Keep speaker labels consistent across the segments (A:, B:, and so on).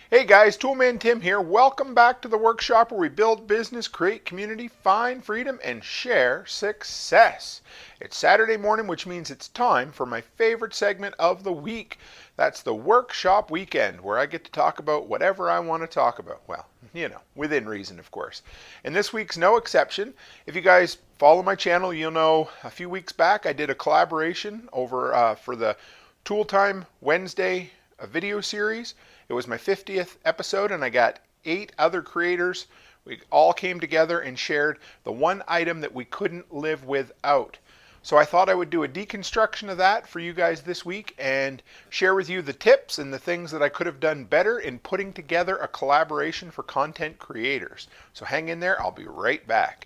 A: Hey guys, Toolman Tim here. Welcome back to the workshop where we build business, create community, find freedom, and share success. It's Saturday morning, which means it's time for my favorite segment of the week. That's the workshop weekend, where I get to talk about whatever I want to talk about. Well, within reason, of course. And this week's no exception. If you guys follow my channel, you'll know a few weeks back I did a collaboration over for the Tool Time Wednesday video series. It was my 50th episode, and I got 8 other creators. We all came together and shared the one item that we couldn't live without. So I thought I would do a deconstruction of that for you guys this week and share with you the tips and the things that I could have done better in putting together a collaboration for content creators. So hang in there, I'll be right back.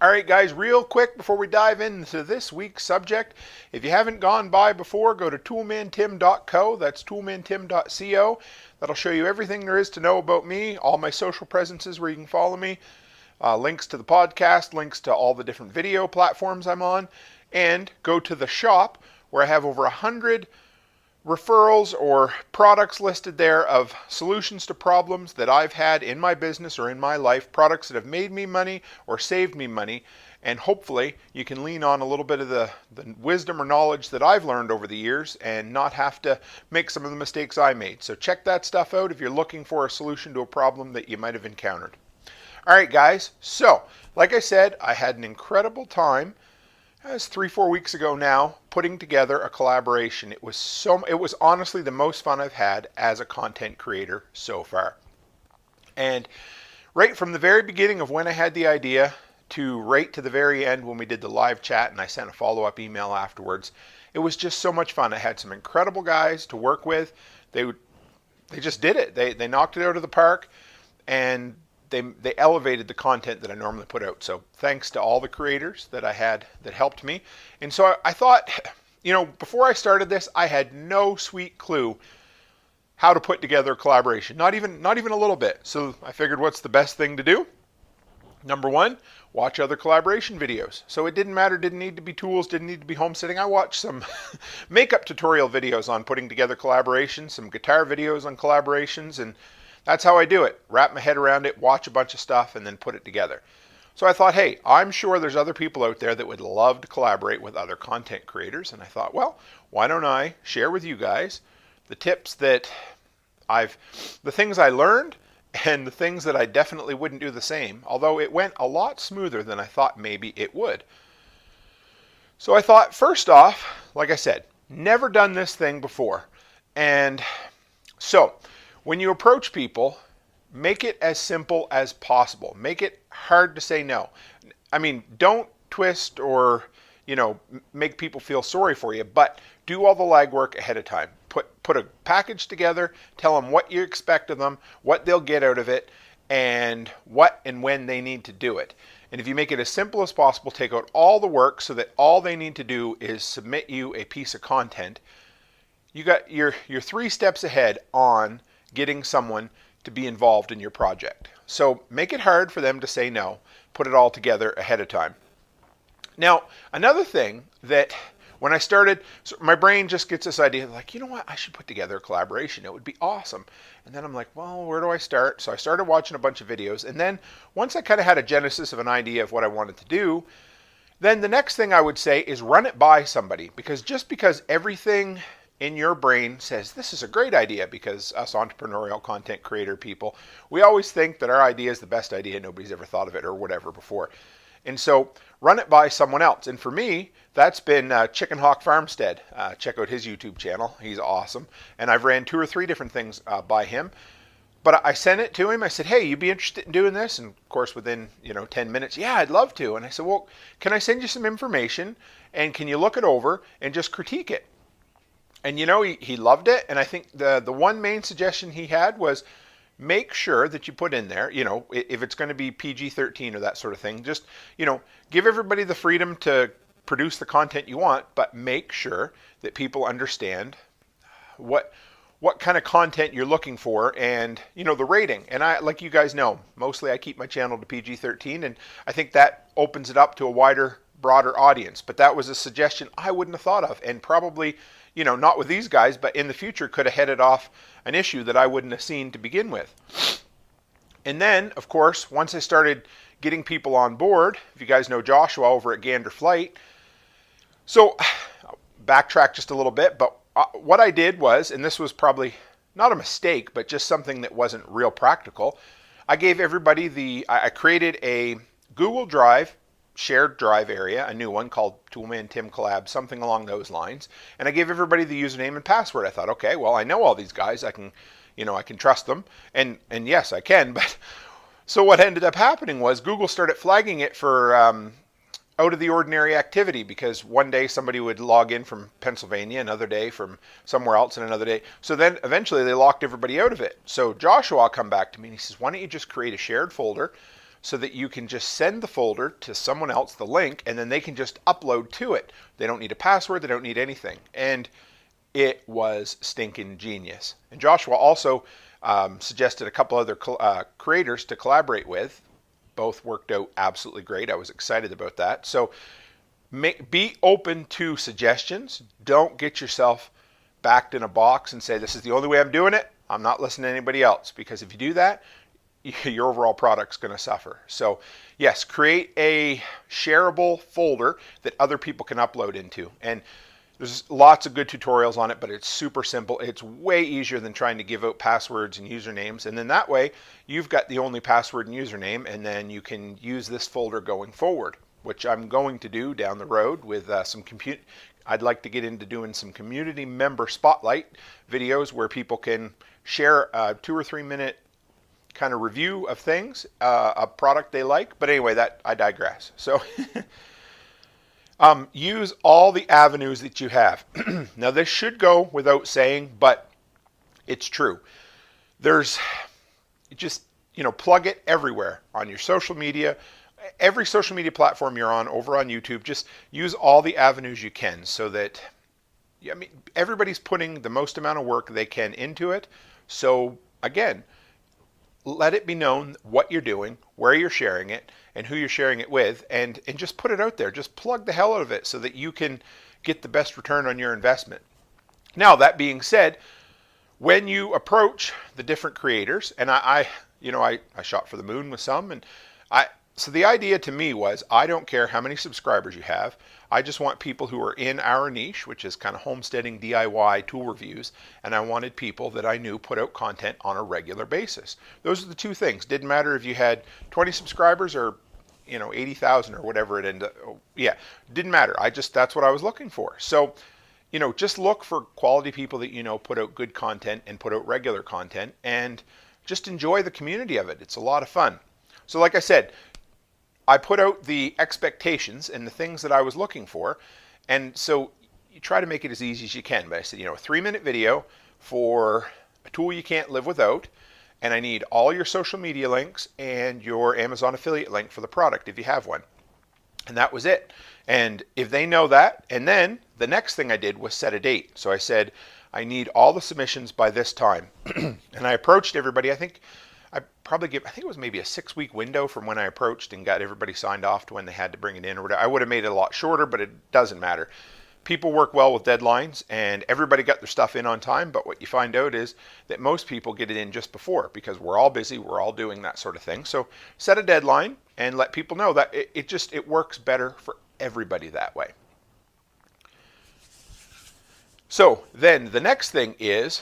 A: All right, guys, real quick before we dive into this week's subject, if you haven't gone by before, go to toolmantim.co. That's toolmantim.co. That'll show you everything there is to know about me, all my social presences where you can follow me, links to the podcast, links to all the different video platforms I'm on, and go to the shop where I have over 100 referrals or products listed there of solutions to problems that I've had in my business or in my life, products that have made me money or saved me money, and hopefully you can lean on a little bit of the wisdom or knowledge that I've learned over the years and not have to make some of the mistakes I made. So check that stuff out if you're looking for a solution to a problem that you might have encountered. All right, guys, so like I said, I had an incredible time. It was 3-4 weeks ago now, putting together a collaboration. It was honestly the most fun I've had as a content creator so far. And right from the very beginning of when I had the idea to right to the very end when we did the live chat and I sent a follow-up email afterwards, it was just so much fun. I had some incredible guys to work with. They just did it. They knocked it out of the park, and they elevated the content that I normally put out. So thanks to all the creators that I had that helped me. And so I thought, before I started this, I had no sweet clue how to put together a collaboration. Not even a little bit. So I figured, what's the best thing to do? Number one, watch other collaboration videos. So it didn't matter, didn't need to be tools, didn't need to be homesteading. I watched some makeup tutorial videos on putting together collaborations, some guitar videos on collaborations, and that's how I do it. Wrap my head around it, watch a bunch of stuff, and then put it together. So I thought, hey, I'm sure there's other people out there that would love to collaborate with other content creators. And I thought, well, why don't I share with you guys the tips that the things I learned and the things that I definitely wouldn't do the same, although it went a lot smoother than I thought maybe it would. So I thought, first off, like I said, never done this thing before. And so when you approach people, make it as simple as possible. Make it hard to say no. I mean, don't twist or, make people feel sorry for you, but do all the legwork ahead of time. Put a package together, tell them what you expect of them, what they'll get out of it, and what and when they need to do it. And if you make it as simple as possible, take out all the work so that all they need to do is submit you a piece of content, you got your 3 steps ahead on getting someone to be involved in your project. So make it hard for them to say no. Put it all together ahead of time. Now, another thing that when I started, so my brain just gets this idea like, you know what, I should put together a collaboration. It would be awesome. And then I'm like, well, where do I start? So I started watching a bunch of videos. And then once I kind of had a genesis of an idea of what I wanted to do, then the next thing I would say is run it by somebody. Because just because everything in your brain says this is a great idea, because us entrepreneurial content creator people, we always think that our idea is the best idea, nobody's ever thought of it or whatever before. And so run it by someone else. And for me, that's been Chicken Hawk Farmstead. Check out his YouTube channel. He's awesome. And I've ran 2 or 3 different things by him. But I sent it to him. I said, hey, you be interested in doing this? And of course, within 10 minutes, yeah, I'd love to. And I said, well, can I send you some information? And can you look it over and just critique it? And he loved it. And I think the one main suggestion he had was, make sure that you put in there, if it's going to be PG-13 or that sort of thing, just, give everybody the freedom to produce the content you want, but make sure that people understand what kind of content you're looking for and, the rating. And like you guys know, mostly I keep my channel to PG-13, and I think that opens it up to a wider broader audience. But that was a suggestion I wouldn't have thought of, and probably, not with these guys, but in the future could have headed off an issue that I wouldn't have seen to begin with. And then, of course, once I started getting people on board, if you guys know Joshua over at Gander Flight, so I'll backtrack just a little bit, but what I did was, and this was probably not a mistake, but just something that wasn't real practical, I gave everybody I created a Google Drive, shared drive area, a new one called Toolman Tim Collab, something along those lines, and I gave everybody the username and password. I thought, okay, well, I know all these guys, I can trust them, and yes, I can, but so what ended up happening was Google started flagging it for out of the ordinary activity, because one day somebody would log in from Pennsylvania, another day from somewhere else, and another day. So then eventually they locked everybody out of it. So Joshua come back to me and he says, why don't you just create a shared folder so that you can just send the folder to someone else, the link, and then they can just upload to it. They don't need a password, they don't need anything. And it was stinking genius. And Joshua also suggested a couple other creators to collaborate with. Both worked out absolutely great. I was excited about that. So be open to suggestions. Don't get yourself backed in a box and say, this is the only way I'm doing it. I'm not listening to anybody else. Because if you do that, your overall product's going to suffer. So yes, create a shareable folder that other people can upload into. And there's lots of good tutorials on it, but it's super simple. It's way easier than trying to give out passwords and usernames. And then that way, you've got the only password and username, and then you can use this folder going forward, which I'm going to do down the road with I'd like to get into doing some community member spotlight videos where people can share a 2 or 3 minute kind of review of things, a product they like. But anyway, I digress. So use all the avenues that you have. Now, this should go without saying, but it's true. There's just, plug it everywhere on your social media, every social media platform you're on, over on YouTube. Just use all the avenues you can so that, everybody's putting the most amount of work they can into it. So again, let it be known what you're doing, where you're sharing it, and who you're sharing it with, and just put it out there. Just plug the hell out of it so that you can get the best return on your investment. Now, that being said, when you approach the different creators, and I shot for the moon with some, and so the idea to me was, I don't care how many subscribers you have. I just want people who are in our niche, which is kind of homesteading, DIY, tool reviews, and I wanted people that I knew put out content on a regular basis. Those are the two things. Didn't matter if you had 20 subscribers or 80,000 or whatever it ended up. Yeah, didn't matter. That's what I was looking for. So, just look for quality people that put out good content and put out regular content, and just enjoy the community of it. It's a lot of fun. So like I said, I put out the expectations and the things that I was looking for, and so you try to make it as easy as you can. But I said, a 3-minute video for a tool you can't live without, and I need all your social media links and your Amazon affiliate link for the product if you have one. And that was it. And if they know that, and then the next thing I did was set a date. So I said, I need all the submissions by this time. And I approached everybody. I think it was maybe a 6-week window from when I approached and got everybody signed off to when they had to bring it in or whatever. I would have made it a lot shorter, but it doesn't matter. People work well with deadlines, and everybody got their stuff in on time, but what you find out is that most people get it in just before, because we're all busy, we're all doing that sort of thing. So set a deadline and let people know that it works better for everybody that way. So then the next thing is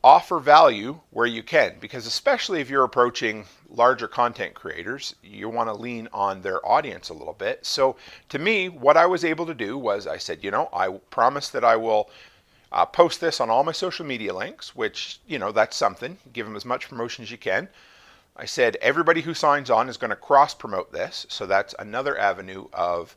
A: offer value where you can, because especially if you're approaching larger content creators, you want to lean on their audience a little bit. So to me, what I was able to do was I said, I promise that I will post this on all my social media links, which, that's something. Give them as much promotion as you can. I said everybody who signs on is going to cross promote this. So that's another avenue of,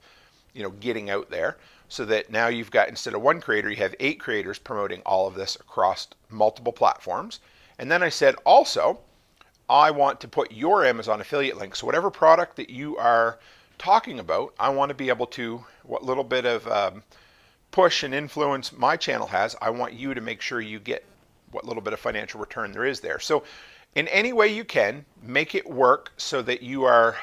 A: getting out there. So that now you've got, instead of 1 creator, you have 8 creators promoting all of this across multiple platforms. And then I said, also, I want to put your Amazon affiliate link. So whatever product that you are talking about, I want to be able to, what little bit of push and influence my channel has, I want you to make sure you get what little bit of financial return there is there. So in any way you can, make it work so that you are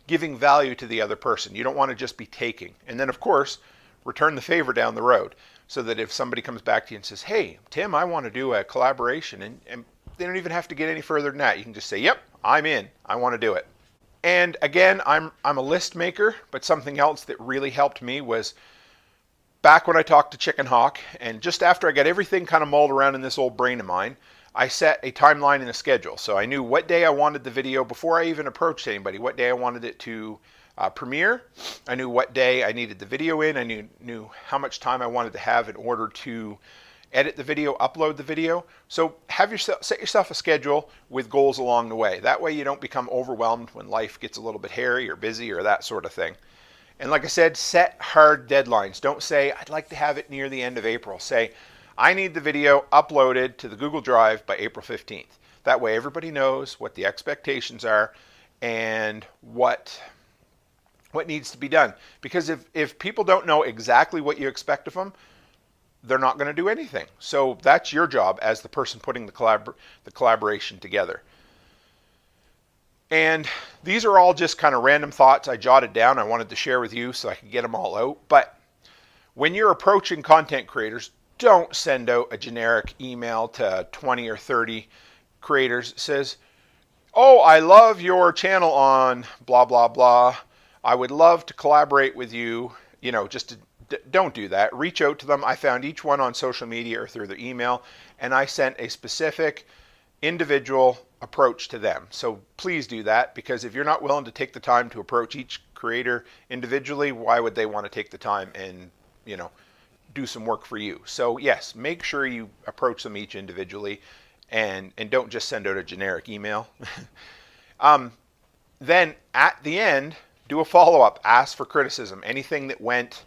A: giving value to the other person. You don't want to just be taking. And then, of course, return the favor down the road so that if somebody comes back to you and says, hey, Tim, I want to do a collaboration, and they don't even have to get any further than that. You can just say, yep, I'm in. I want to do it. And again, I'm a list maker, but something else that really helped me was back when I talked to Chicken Hawk, and just after I got everything kind of mulled around in this old brain of mine, I set a timeline and a schedule. So I knew what day I wanted the video before I even approached anybody, what day I wanted it to premiere. I knew what day I needed the video in. I knew how much time I wanted to have in order to edit the video, upload the video. So set yourself a schedule with goals along the way. That way you don't become overwhelmed when life gets a little bit hairy or busy or that sort of thing. And like I said, set hard deadlines. Don't say, I'd like to have it near the end of April. Say, I need the video uploaded to the Google Drive by April 15th. That way everybody knows what the expectations are and what needs to be done. Because if people don't know exactly what you expect of them, they're not going to do anything. So that's your job as the person putting the collaboration together. And these are all just kind of random thoughts I jotted down. I wanted to share with you so I could get them all out. But when you're approaching content creators, don't send out a generic email to 20 or 30 creators that says, oh, I love your channel on blah, blah, blah. I would love to collaborate with you. You know, don't do that. Reach out to them. I found each one on social media or through their email, and I sent a specific individual approach to them. So please do that, because if you're not willing to take the time to approach each creator individually, why would they want to take the time and, you know, do some work for you? So yes, make sure you approach them each individually, and don't just send out a generic email. Then at the end, do a follow-up. Ask for criticism. Anything that went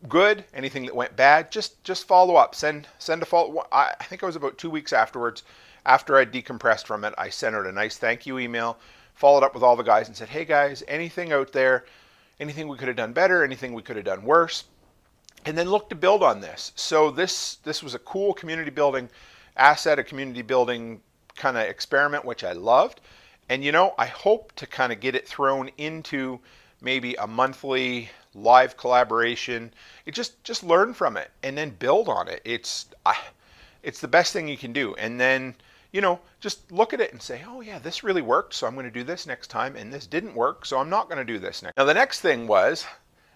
A: good, anything that went bad, just follow up. Send a follow. I think it was about 2 weeks afterwards, after I decompressed from it, I sent out a nice thank you email, followed up with all the guys and said, hey guys, anything out there, anything we could have done better, anything we could have done worse, and then look to build on this. So this was a cool community building asset, a community building kind of experiment, which I loved. And you know, I hope to kind of get it thrown into maybe a monthly live collaboration. It just learn from it and then build on it. It's the best thing you can do. And then, you know, just look at it and say, oh yeah, this really worked, so I'm going to do this next time, and this didn't work, so I'm not going to do this next. Now the next thing was,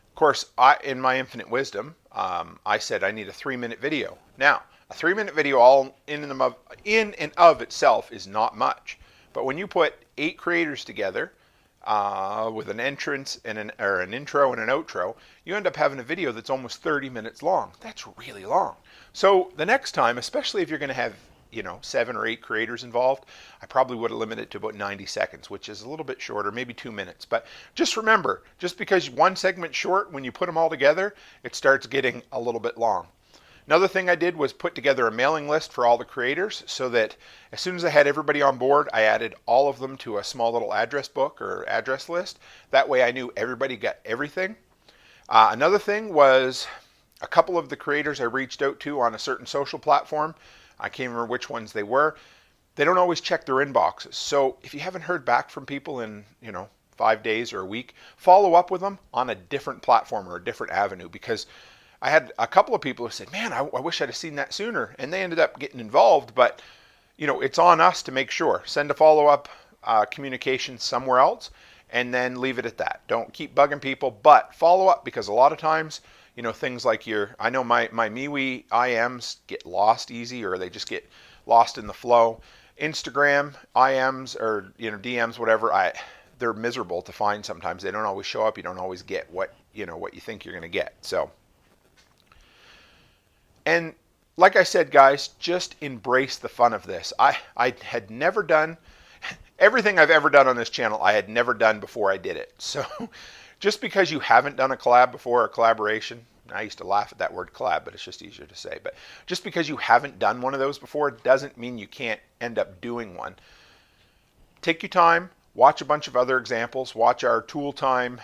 A: of course, in my infinite wisdom, I said I need a 3-minute video. Now, a 3-minute video all in and of itself is not much. But when you put 8 creators together with an entrance and an intro and an outro, you end up having a video that's almost 30 minutes long. That's really long. So the next time, especially if you're going to have, you know, 7 or 8 creators involved, I probably would have limited it to about 90 seconds, which is a little bit shorter, maybe 2 minutes. But just remember, just because one segment's short, when you put them all together, it starts getting a little bit long. Another thing I did was put together a mailing list for all the creators so that as soon as I had everybody on board, I added all of them to a small little address book or address list. That way I knew everybody got everything. Another thing was a couple of the creators I reached out to on a certain social platform. I can't remember which ones they were. They don't always check their inboxes. So if you haven't heard back from people in, you know, 5 days or a week, follow up with them on a different platform or a different avenue, because I had a couple of people who said, man, I wish I'd have seen that sooner. And they ended up getting involved. But, you know, it's on us to make sure. Send a follow-up communication somewhere else and then leave it at that. Don't keep bugging people, but follow up, because a lot of times, you know, things like I know my MeWe IMs get lost easy, or they just get lost in the flow. Instagram IMs or, you know, DMs, whatever, they're miserable to find sometimes. They don't always show up. You don't always get what you think you're going to get. So. And like I said, guys, just embrace the fun of this. I had never done everything I've ever done on this channel. I had never done before I did it. So just because you haven't done a collab before, a collaboration, I used to laugh at that word collab, but it's just easier to say. But just because you haven't done one of those before doesn't mean you can't end up doing one. Take your time, watch a bunch of other examples, watch our tool time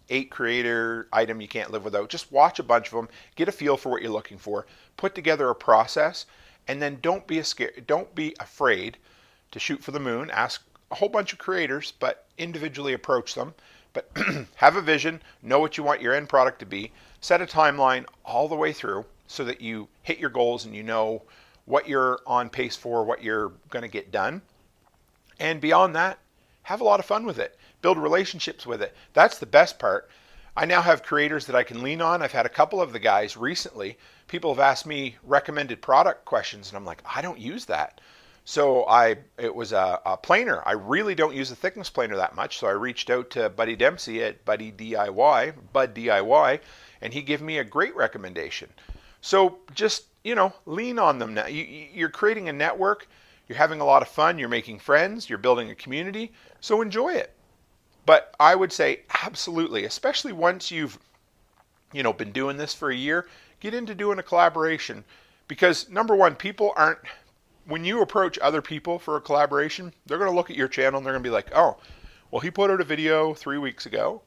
A: 8 creator item you can't live without. Just watch a bunch of them, get a feel for what you're looking for, put together a process, and then don't be afraid to shoot for the moon. Ask a whole bunch of creators, but individually approach them. But have a vision, know what you want your end product to be, set a timeline all the way through so that you hit your goals and you know what you're on pace for, what you're going to get done. And beyond that, have a lot of fun with it. Build relationships with it. That's the best part. I now have creators that I can lean on. I've had a couple of the guys recently. People have asked me recommended product questions, and I'm like, I don't use that. So it was a planer. I really don't use a thickness planer that much, so I reached out to Buddy Dempsey at Bud DIY, and he gave me a great recommendation. So just, lean on them now. You're creating a network. You're having a lot of fun. You're making friends. You're building a community. So enjoy it. But I would say absolutely, especially once you've, been doing this for a year, get into doing a collaboration. Because number one, when you approach other people for a collaboration, they're going to look at your channel and they're going to be like, oh, well, he put out a video 3 weeks ago.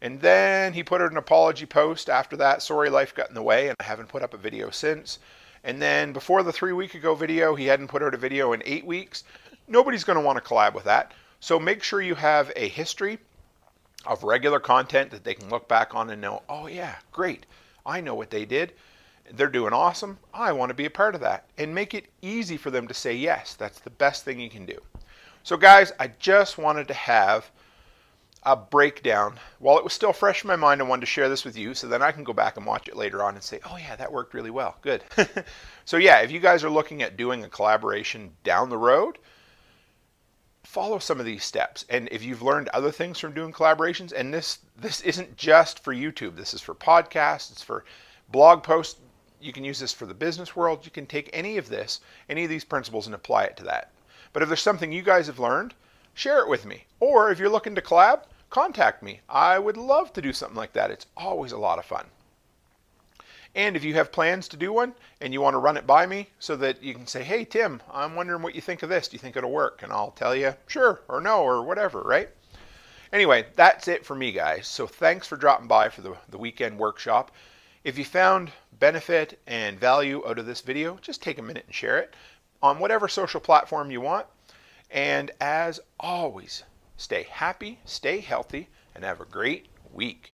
A: And then he put out an apology post after that. Sorry, life got in the way, and I haven't put up a video since. And then before the 3 week ago video, he hadn't put out a video in 8 weeks. Nobody's going to want to collab with that. So make sure you have a history of regular content that they can look back on and know, oh yeah, great. I know what they did. They're doing awesome. I want to be a part of that. And make it easy for them to say yes. That's the best thing you can do. So guys, I just wanted to have a breakdown. While it was still fresh in my mind, I wanted to share this with you so then I can go back and watch it later on and say, oh yeah, that worked really well. Good. So yeah, if you guys are looking at doing a collaboration down the road, follow some of these steps. And if you've learned other things from doing collaborations, and this isn't just for YouTube, this is for podcasts, it's for blog posts, you can use this for the business world, you can take any of these principles and apply it to that. But if there's something you guys have learned, share it with me. Or if you're looking to collab, contact me. I would love to do something like that. It's always a lot of fun. And if you have plans to do one and you want to run it by me so that you can say, hey, Tim, I'm wondering what you think of this. Do you think it'll work? And I'll tell you sure or no or whatever, right? Anyway, that's it for me, guys. So thanks for dropping by for the weekend workshop. If you found benefit and value out of this video, just take a minute and share it on whatever social platform you want. And as always, stay happy, stay healthy, and have a great week.